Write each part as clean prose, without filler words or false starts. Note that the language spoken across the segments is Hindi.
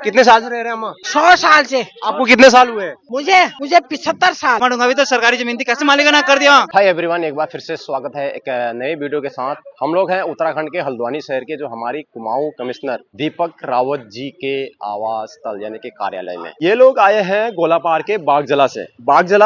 कितने साल से रह रहे हैं अम्मा? 100 साल से। आपको कितने साल हुए? मुझे 75 साल। अभी तो सरकारी जमीन थी, कैसे मालिकाना कर दिया। हाय एवरीवन, एक बार फिर से स्वागत है एक नई वीडियो के साथ। हम लोग हैं उत्तराखंड के हल्द्वानी शहर के, जो हमारी कुमाऊं कमिश्नर दीपक रावत जी के आवास स्थल यानी कि कार्यालय में। ये लोग आए हैं गोलापार के बागजला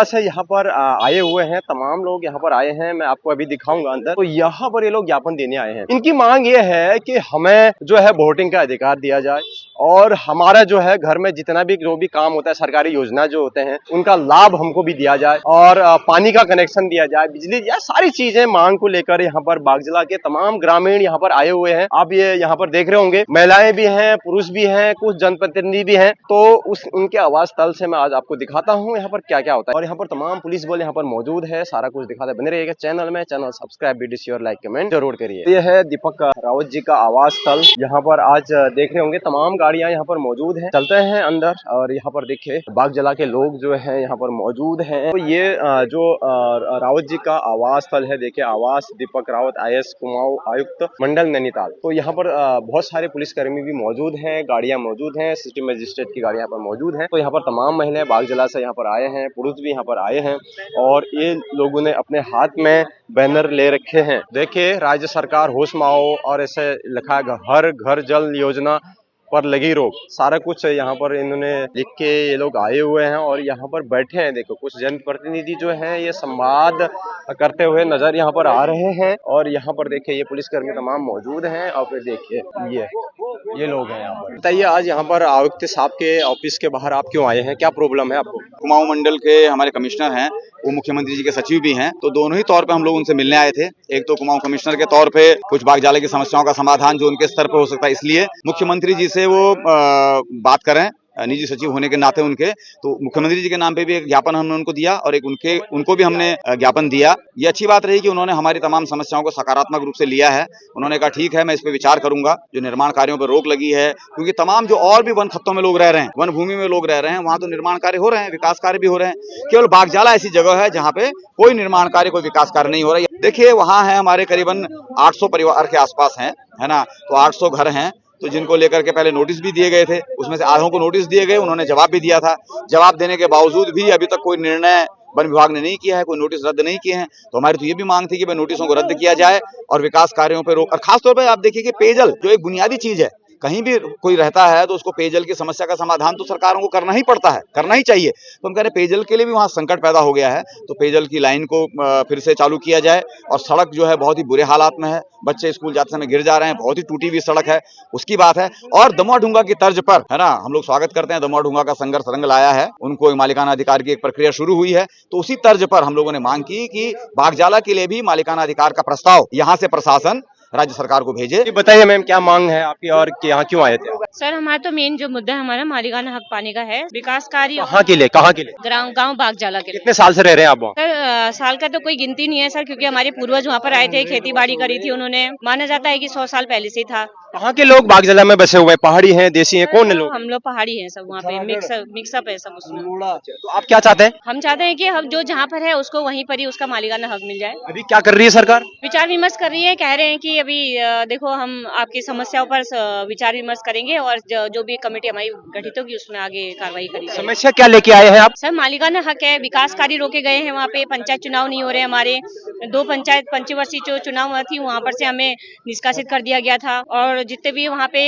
से यहाँ पर आए हुए हैं। तमाम लोग यहाँ पर आए हैं, मैं आपको अभी दिखाऊंगा अंदर। तो यहाँ पर ये लोग ज्ञापन देने आए हैं। इनकी मांग ये है कि हमें जो है वोटिंग का अधिकार दिया जाए और हमारा जो है घर में जितना भी जो भी काम होता है, सरकारी योजना जो होते हैं उनका लाभ हमको भी दिया जाए और पानी का कनेक्शन दिया जाए, बिजली, या सारी चीजें मांग को लेकर यहाँ पर बागजला के तमाम ग्रामीण यहाँ पर आए हुए हैं। आप ये यहाँ पर देख रहे होंगे, महिलाएं भी हैं, पुरुष भी हैं, कुछ जनप्रतिनिधि भी हैं। तो उनके आवास स्थल से मैं आज आपको दिखाता हूँ यहाँ पर क्या क्या होता है। और यहाँ पर तमाम पुलिस बल यहाँ पर मौजूद है, सारा कुछ दिखाता है। बने रहिएगा चैनल में, channel subscribe, video share, like, comment जरूर करिए। ये है दीपक रावत जी का आवास स्थल। यहाँ पर आज देख रहे होंगे तमाम गाड़ियां यहाँ पर मौजूद हैं। चलते हैं अंदर और यहाँ पर देखिए बागजला के लोग जो हैं यहाँ पर मौजूद हैं। तो ये जो रावत जी का आवास स्थल है, देखिए आवास दीपक रावत IAS कुमाऊं आयुक्त मंडल नैनीताल। तो यहाँ पर बहुत सारे पुलिसकर्मी भी मौजूद हैं, गाड़ियां मौजूद हैं, सिटी मजिस्ट्रेट की गाड़ियां यहाँ पर मौजूद हैं। तो यहाँ पर तमाम महिलाएं बागजला से यहाँ पर आए हैं, पुरुष भी यहाँ पर आए हैं और ये लोगों ने अपने हाथ में बैनर ले रखे हैं। देखिए राज्य सरकार होश में आओ, और ऐसे लिखा है हर घर जल योजना पर लगी रोक। सारा कुछ यहाँ पर इन्होंने लिख के ये लोग आए हुए हैं और यहाँ पर बैठे हैं। देखो कुछ जनप्रतिनिधि जो हैं ये संवाद करते हुए नजर यहाँ पर आ रहे हैं और यहाँ पर देखिए ये पुलिसकर्मी तमाम मौजूद हैं। और फिर देखिए ये लोग हैं यहाँ पर। बताइए आज यहाँ पर आयुक्त साहब के ऑफिस के बाहर आप क्यों आए हैं, क्या प्रॉब्लम है आपको? कुमाऊं मंडल के हमारे कमिश्नर हैं, वो मुख्यमंत्री जी के सचिव भी हैं, तो दोनों ही तौर पे हम लोग उनसे मिलने आए थे। एक तो कुमाऊं कमिश्नर के तौर पे कुछ बागजाला की समस्याओं का समाधान जो उनके स्तर पे हो सकता है, इसलिए मुख्यमंत्री जी से वो बात करें, निजी सचिव होने के नाते उनके, तो मुख्यमंत्री जी के नाम पे भी एक ज्ञापन हमने उनको दिया और एक उनको भी हमने ज्ञापन दिया। ये अच्छी बात रही कि उन्होंने हमारी तमाम समस्याओं को सकारात्मक रूप से लिया है। उन्होंने कहा ठीक है, मैं इस पे विचार करूंगा। जो निर्माण कार्यों पर रोक लगी है, क्योंकि तमाम जो और भी वन खत्तों में लोग रह रहे हैं, वन भूमि में लोग रह रहे हैं, वहां तो निर्माण कार्य हो रहे हैं, विकास कार्य भी हो रहे हैं। केवल बागजाला ऐसी जगह है जहाँ पे कोई निर्माण कार्य, कोई विकास कार्य नहीं हो रहा है। देखिए वहां है हमारे करीबन 800 परिवार के आसपास है ना, तो 800 घर हैं, तो जिनको लेकर के पहले नोटिस भी दिए गए थे, उसमें से आधों को नोटिस दिए गए, उन्होंने जवाब भी दिया था। जवाब देने के बावजूद भी अभी तक कोई निर्णय वन विभाग ने नहीं किया है, कोई नोटिस रद्द नहीं किए हैं। तो हमारी तो ये भी मांग थी कि भाई नोटिसों को रद्द किया जाए और विकास कार्यों पर रोक। और खासतौर पर आप देखिए कि पेयजल जो एक बुनियादी चीज है, कहीं भी कोई रहता है तो उसको पेयजल की समस्या का समाधान तो सरकारों को करना ही पड़ता है, करना ही चाहिए। तो हम कह रहे हैं पेयजल के लिए भी वहां संकट पैदा हो गया है, तो पेयजल की लाइन को फिर से चालू किया जाए। और सड़क जो है बहुत ही बुरे हालात में है, बच्चे स्कूल जाते समय गिर जा रहे हैं, बहुत ही टूटी हुई सड़क है, उसकी बात है। और दमोह ढूंगा की तर्ज पर, है ना, हम लोग स्वागत करते हैं, दमोह ढूंगा का संघर्ष रंग लाया है, उनको मालिकाना अधिकार की एक प्रक्रिया शुरू हुई है। तो उसी तर्ज पर हम लोगों ने मांग की कि बागजाला के लिए भी मालिकाना अधिकार का प्रस्ताव यहाँ से प्रशासन राज्य सरकार को भेजे। बताइए मैम क्या मांग है आपकी और यहाँ क्यों आए थे? सर हमारा तो मेन जो मुद्दा हमारा मालिकाना हक पाने का है, विकास कार्य। कहाँ के लिए? गाँव बागजाला के लिए। कितने साल से रह रहे हैं आप वहाँ? सर साल का तो कोई गिनती नहीं है सर, क्योंकि हमारे पूर्वज वहाँ पर आए थे, खेती बाड़ी करी थी उन्होंने। माना जाता है कि 100 साल पहले से ही था। कहाँ के लोग बागजला में बसे हुए हैं? पहाड़ी हैं, देसी हैं, कौन है लोग? हम लोग पहाड़ी हैं सब, वहाँ पे मिक्सअप है सब उसमें। तो आप क्या चाहते हैं? हम चाहते हैं कि हम जो जहाँ पर है उसको वहीं पर ही उसका मालिकाना हक मिल जाए। अभी क्या कर रही है सरकार? विचार विमर्श कर रही है, कह रहे हैं कि अभी देखो हम आपकी समस्याओं पर विचार विमर्श करेंगे और जो भी कमेटी हमारी गठित होगी उसमें आगे कार्रवाई करेंगे। समस्या क्या लेके आए हैं आप? सर मालिकाना हक है, विकास कार्य रोके गए हैं, वहाँ पे पंचायत चुनाव नहीं हो रहे हमारे। 2 पंचायत पंचवर्षीय जो चुनाव थी वहाँ पर से हमें निष्कासित कर दिया गया था और जितने भी वहाँ पे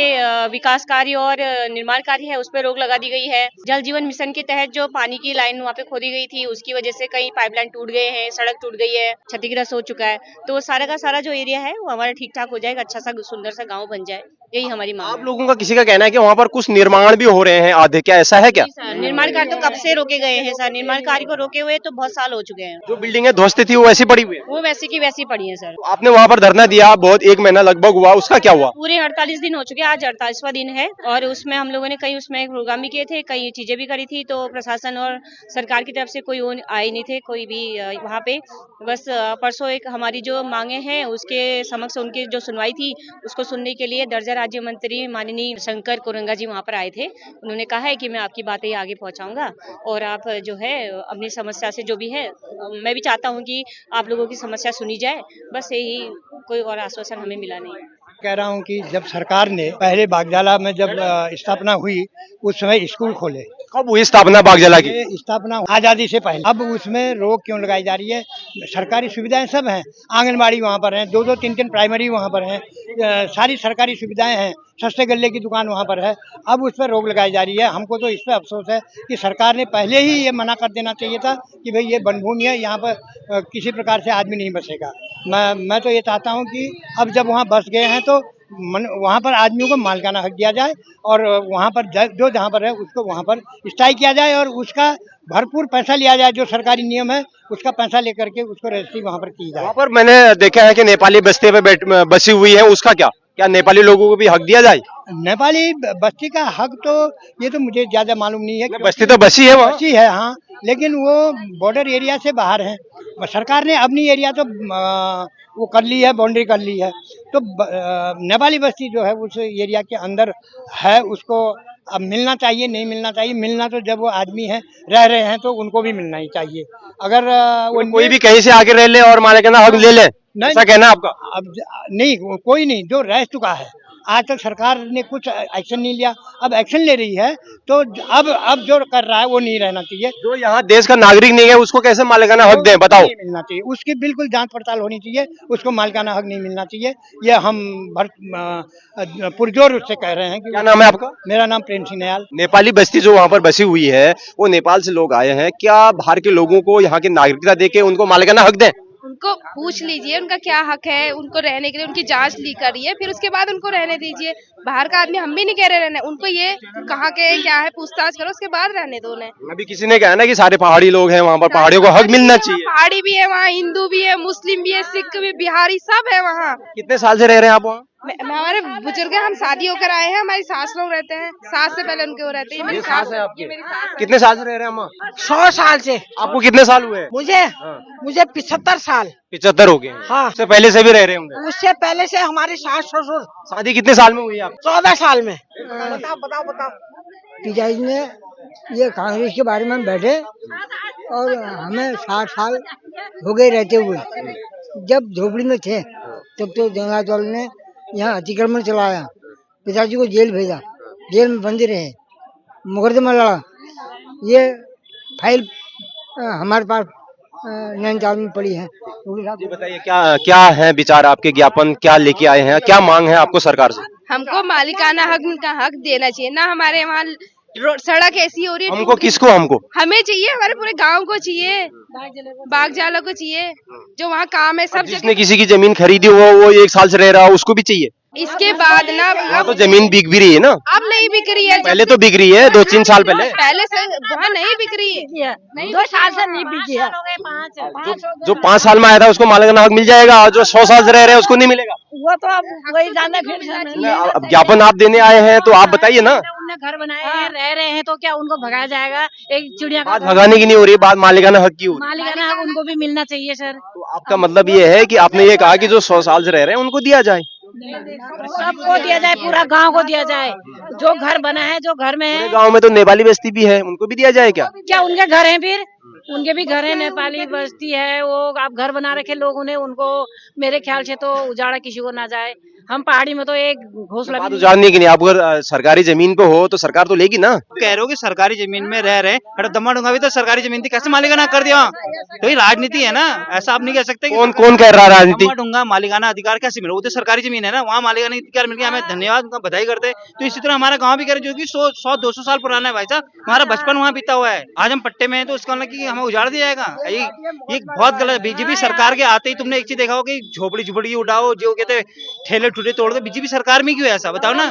विकास कार्य और निर्माण कार्य है उस पर रोक लगा दी गई है। जल जीवन मिशन के तहत जो पानी की लाइन वहाँ पे खोदी गई थी उसकी वजह से कई पाइपलाइन टूट गए हैं, सड़क टूट गई है, क्षतिग्रस्त हो चुका है। तो सारा का सारा जो एरिया है वो हमारा ठीक ठाक हो जाएगा, अच्छा सा सुंदर सा गाँव बन जाए, यही हमारी मांग है। आप लोगों का किसी का कहना है कि वहाँ पर कुछ निर्माण भी हो रहे हैं आधे, क्या ऐसा है क्या? निर्माण कार्य तो कब से रोके गए हैं सर, निर्माण कार्य को रोके हुए तो बहुत साल हो चुके हैं। जो बिल्डिंगें ध्वस्त थी वो वैसी पड़ी हुई है? वो वैसी की वैसी पड़ी है सर। तो आपने वहाँ पर धरना दिया, बहुत 1 महीना लगभग हुआ, उसका क्या हुआ? पूरे 48 दिन हो चुके हैं, आज 48वां दिन है और उसमें हम लोगों ने कई उसमें प्रोग्राम भी किए थे, कई चीजें भी करी थी। तो प्रशासन और सरकार की तरफ से कोई आए नहीं थे, कोई भी वहाँ पे। बस परसों एक हमारी जो मांगे हैं उसके समक्ष उनकी जो सुनवाई थी उसको सुनने के लिए दर्जा राज्य मंत्री माननीय शंकर कोरंगा जी वहाँ पर आए थे। उन्होंने कहा है कि मैं आपकी बातें आगे पहुँचाऊंगा और आप जो है अपनी समस्या से जो भी है, मैं भी चाहता हूँ कि आप लोगों की समस्या सुनी जाए, बस यही, कोई और आश्वासन हमें मिला नहीं। कह रहा हूँ कि जब सरकार ने पहले बागजाला में जब स्थापना हुई उस समय स्कूल खोले। कब हुई स्थापना बागजाला की? ये स्थापना आज़ादी से पहले। अब उसमें रोक क्यों लगाई जा रही है? सरकारी सुविधाएं सब हैं, आंगनबाड़ी वहाँ पर है, 2-2 3-3 प्राइमरी वहाँ पर है, सारी सरकारी सुविधाएं हैं, सस्ते गल्ले की दुकान वहाँ पर है। अब उस पर रोक लगाई जा रही है। हमको तो इस पर अफसोस है कि सरकार ने पहले ही ये मना कर देना चाहिए था कि भाई ये वनभूमि है, यहाँ पर किसी प्रकार से आदमी नहीं बसेगा। मैं तो ये चाहता हूँ कि अब जब वहाँ बस गए हैं तो वहाँ पर आदमियों को मालिकाना हक दिया जाए और वहाँ पर जो जहाँ पर है उसको वहाँ पर स्थायी किया जाए और उसका भरपूर पैसा लिया जाए। जो सरकारी नियम है उसका पैसा लेकर के उसको रजिस्ट्री वहाँ पर की जाए। वहाँ पर मैंने देखा है कि नेपाली बस्ती पे बसी हुई है, उसका क्या नेपाली लोगों को भी हक दिया जाए? नेपाली बस्ती का हक तो ये तो मुझे ज्यादा मालूम नहीं है। बस्ती तो बसी है वहाँ। बस्ती है हाँ, लेकिन वो बॉर्डर एरिया से बाहर है। सरकार ने अपनी एरिया तो वो कर ली है, बाउंड्री कर ली है। तो नेपाली बस्ती जो है उस एरिया के अंदर है, उसको अब मिलना चाहिए, नहीं मिलना चाहिए। मिलना तो जब वो आदमी है रह रहे हैं तो उनको भी मिलना ही चाहिए। अगर वो कोई भी कहीं से आके रह ले और मालिकाना हक ले ले, ऐसा कहना आपका? अब नहीं, कोई नहीं, जो रह चुका है आज तक सरकार ने कुछ एक्शन नहीं लिया, अब एक्शन ले रही है तो अब जो कर रहा है वो नहीं रहना चाहिए। जो यहाँ देश का नागरिक नहीं है उसको कैसे मालिकाना हक दें, बताओ? नहीं मिलना चाहिए, उसकी बिल्कुल जांच पड़ताल होनी चाहिए, उसको मालिकाना हक नहीं मिलना चाहिए। ये हम पुरजोर उससे कह रहे हैं कि। क्या नाम है आपका? मेरा नाम प्रेम सिंह नयाल। नेपाली बस्ती जो वहाँ पर बसी हुई है वो नेपाल से लोग आए हैं, क्या बाहर के लोगों को यहाँ की नागरिकता देके उनको मालिकाना हक दें? उनको पूछ लीजिए उनका क्या हक है, उनको रहने के लिए उनकी जांच ली करिए, फिर उसके बाद उनको रहने दीजिए। बाहर का आदमी हम भी नहीं कह रहे रहने, उनको ये कहाँ के क्या है पूछताछ करो, उसके बाद रहने दो उन्हें। अभी किसी ने कहा ना कि सारे पहाड़ी लोग हैं वहाँ पर, पहाड़ियों को हक मिलना चाहिए। पहाड़ी भी है वहाँ, हिंदू भी है, मुस्लिम भी है, सिख भी, बिहारी सब है वहाँ। कितने साल से रह रहे हैं आप वहाँ? हमारे बुजुर्ग हैं, हम शादी होकर आए हैं, हमारी सास लोग रहते हैं, सास से पहले उनके वो रहते हैं। मेरी सास है आपकी? मेरी सास है। कितने साल से रह रहे हैं अम्मा? 100 साल से। आपको कितने साल हुए? मुझे 75 साल। 75 हो गए हैं। हाँ। उससे पहले से भी रह रहे होंगे? उससे पहले से हमारे सास ससुर। शादी कितने साल में हुई आप? 14 साल में। बताओ। पिताजी ने ये कांग्रेस के बारे में बैठे और हमें 60 साल हो गए रहते हुए। जब झोपड़ी में थे तब तो गंगाजल ने यहाँ अतिक्रमण चलाया, पिताजी को जेल भेजा, जेल में बंद रहे, मुकदमा लड़ा। ये फाइल हमारे पास नैनीताल में पड़ी है। जी बताइए, क्या है विचार आपके, ज्ञापन क्या लेके आए हैं, क्या मांग है आपको सरकार से? हमको मालिकाना हक देना चाहिए ना। हमारे वहाँ सड़क ऐसी हो रही है। हमको किसको? हमको हमें चाहिए, हमारे पूरे गांव को चाहिए, बागजाला को चाहिए, जो वहाँ काम है सब। जिसने किसी की जमीन खरीदी हो वो 1 साल से रह रहा हो उसको भी चाहिए। इसके बाद ना वहाँ तो जमीन बिक भी रही है ना? अब नहीं बिक रही है। पहले तो बिक रही है, 2-3 साल पहले से वहाँ नहीं बिक रही है। 2 साल से नहीं बिकी है। जो 5 साल में आया था उसको मालिकाना हक मिल जाएगा, और जो 100 साल से रह रहे हैं उसको नहीं मिलेगा। वो तो अब वही जाने फिर अब ज्ञापन आप देने आए हैं तो आप बताइए ना। उन्होंने घर बनाए हैं, रह रहे हैं, तो क्या उनको भगाया जाएगा? एक चिड़िया बात भगाने की नहीं हो रही, बात मालिकाना हक की हो रही है। मालिकाना हक उनको भी मिलना चाहिए सर। तो आपका मतलब ये है कि आपने ये कहा कि जो 100 साल से रह रहे हैं उनको दिया जाए? सबको दिया जाए, पूरा गांव को दिया जाए। जो घर बना है, जो घर में है। गांव में तो नेपाली बस्ती भी है, उनको भी दिया जाए क्या? क्या उनके घर हैं? फिर उनके भी घर है, नेपाली बस्ती है, वो आप घर बना रखे लोगों ने, उनको मेरे ख्याल से तो उजाड़ा किसी को ना जाए। हम पहाड़ी में तो एक घोंसला बात उजाड़ने की नहीं, आप अगर सरकारी जमीन पे हो तो सरकार तो लेगी ना। कह रहे हो कि सरकारी जमीन में रह रहे हैं, दम्मा डूंगा भी तो सरकारी जमीन थी, कैसे मालिकाना कर दिया? तो ये राजनीति है ना, ऐसा आप नहीं कह सकते। कौन कह रहा है राजनीति? दम्मा डूंगा मालिकाना अधिकार कैसे मिला? वो तो सरकारी जमीन है ना, वहाँ मालिकाना अधिकार मिल गया, हमें धन्यवाद, उनका बधाई करते। तो इसी तरह हमारा गाँव भी कह रहे जो की 100-200 साल पुराना है भाई साहब, हमारा बचपन वहाँ बीता हुआ है, आज हम पट्टे में है, तो इसका मतलब की हमें उजाड़ दिया जाएगा? ये बहुत गलत। बीजेपी सरकार के आते ही तुमने एक चीज देखा हो कि झोपड़ी उड़ाओ, जो कहते ठेले ठुले तोड़ दो। बीजेपी सरकार में क्यों ऐसा, बताओ ना,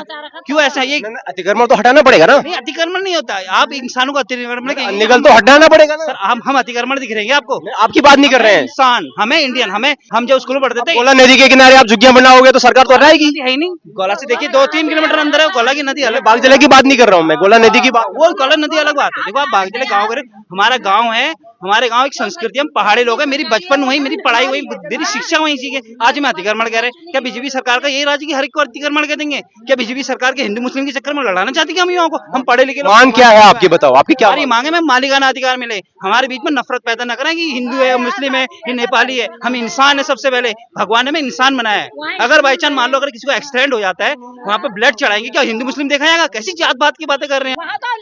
क्यों ऐसा? ये अतिक्रमण तो हटाना पड़ेगा ना? नहीं, अतिक्रमण नहीं होता, आप इंसानों को अतिक्रमण निगल तो हटाना पड़ेगा ना? सर हम अतिक्रमण दिख रहे हैं आपको? आपकी बात नहीं कर रहे हैं। इंसान, हमें इंडियन, हम जो स्कूल पढ़ते थे, गोला नदी के किनारे आप झुग्गियां बनाओगे तो सरकार तो हटाएगी? है ही नहीं। गोला से देखिए 2-3 किलोमीटर अंदर है गोला की नदी, अलग। बागजला की बात नहीं कर रहा हूँ मैं, गोला नदी की बात। वो गोला नदी अलग बात है। देखो आप बागजला गाँव, हमारा गाँव है, हमारे गांव एक संस्कृति, हम पहाड़ी लोग हैं, मेरी बचपन वही, मेरी पढ़ाई वही, मेरी शिक्षा वही सीखे। आज मैं अतिक्रमण कह रहे हैं, क्या बीजेपी सरकार का यही राज्य की हर एक को अतिक्रमण कर देंगे? क्या बीजेपी सरकार के हिंदू मुस्लिम के चक्कर में लड़ाना चाहती है हम युवाओं को? हम पढ़े लिखे लोग। मांग क्या है आपकी, बताओ आपकी क्या हमारी मांगे में मालिकाना अधिकार मिले, हमारे बीच में नफरत पैदा न करें कि हिंदू है, मुस्लिम है, ये नेपाली है। हम इंसान है, सबसे पहले भगवान ने हमें इंसान बनाया है। अगर बाई चांस मान लो अगर किसी को एक्सीडेंट हो जाता है, वहाँ पे ब्लड चढ़ाएंगे, क्या हिंदू मुस्लिम देखा जाएगा? कैसी जात बात की बातें कर रहे हैं? वहाँ तो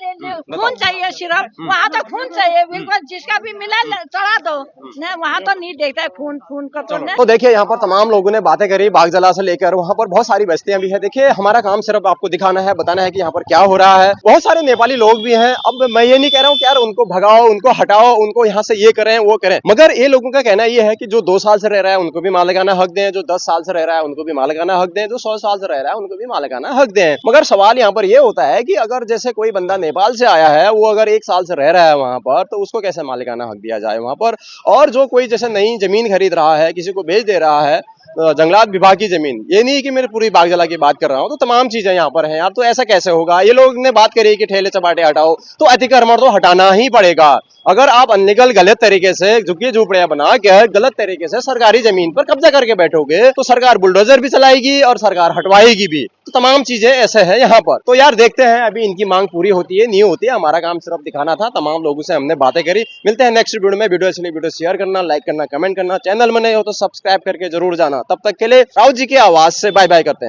खून चाहिए, सिर्फ वहाँ तो खून चाहिए, बिल्कुल जिसका भी मिला चढ़ा दो। नहीं, वहाँ तो नहीं देखता है खून, खून का तो देखिए यहाँ पर तमाम लोगों ने बातें करी बागजला से लेकर, वहाँ पर बहुत सारी बस्तियां भी है। देखिए हमारा काम सिर्फ आपको दिखाना है, बताना है कि यहाँ पर क्या हो रहा है। बहुत सारे नेपाली लोग भी हैं। अब मैं ये नहीं कह रहा हूँ कि यार उनको भगाओ, उनको हटाओ, उनको यहाँ से ये करें वो करें, मगर ये लोगों का कहना ये है कि जो 2 साल से रह रहा है उनको भी मालिकाना हक दें, जो 10 साल से रह रहा है उनको भी मालिकाना हक दें, जो 100 साल से रह रहा है उनको भी मालिकाना हक दें। मगर सवाल यहाँ पर ये होता है कि अगर जैसे कोई बंदा नेपाल से आया है, वो अगर 1 साल से रह रहा है वहां पर, तो उसको कैसे मालिकाना हक दिया जाए वहां पर? और जो कोई जैसे नई जमीन खरीद रहा है, किसी को बेच दे रहा है, जंगलात विभाग की जमीन, ये नहीं कि मैं पूरी बागजला की बात कर रहा हूँ, तो तमाम चीजें यहाँ पर हैं यार। तो ऐसा कैसे होगा? ये लोग ने बात करी कि ठेले चपाटे हटाओ, तो अतिक्रमण तो हटाना ही पड़ेगा। अगर आप अनलीगल गलत तरीके से झुग्गी झोपड़ियां बना के गलत तरीके से सरकारी जमीन पर कब्जा करके बैठोगे, तो सरकार बुलडोजर भी चलाएगी और सरकार हटवाएगी भी। तो तमाम चीजें ऐसे हैं यहाँ पर। तो यार देखते हैं अभी इनकी मांग पूरी होती है नहीं होती है। हमारा काम सिर्फ दिखाना था, तमाम लोगों से हमने बातें करी। मिलते हैं नेक्स्ट वीडियो में। वीडियो अच्छी लगी वीडियो शेयर करना, लाइक करना, कमेंट करना, चैनल में नए हो तो सब्सक्राइब करके जरूर जाना। तब तक के लिए राउत जी की आवाज से बाय बाय करते हैं।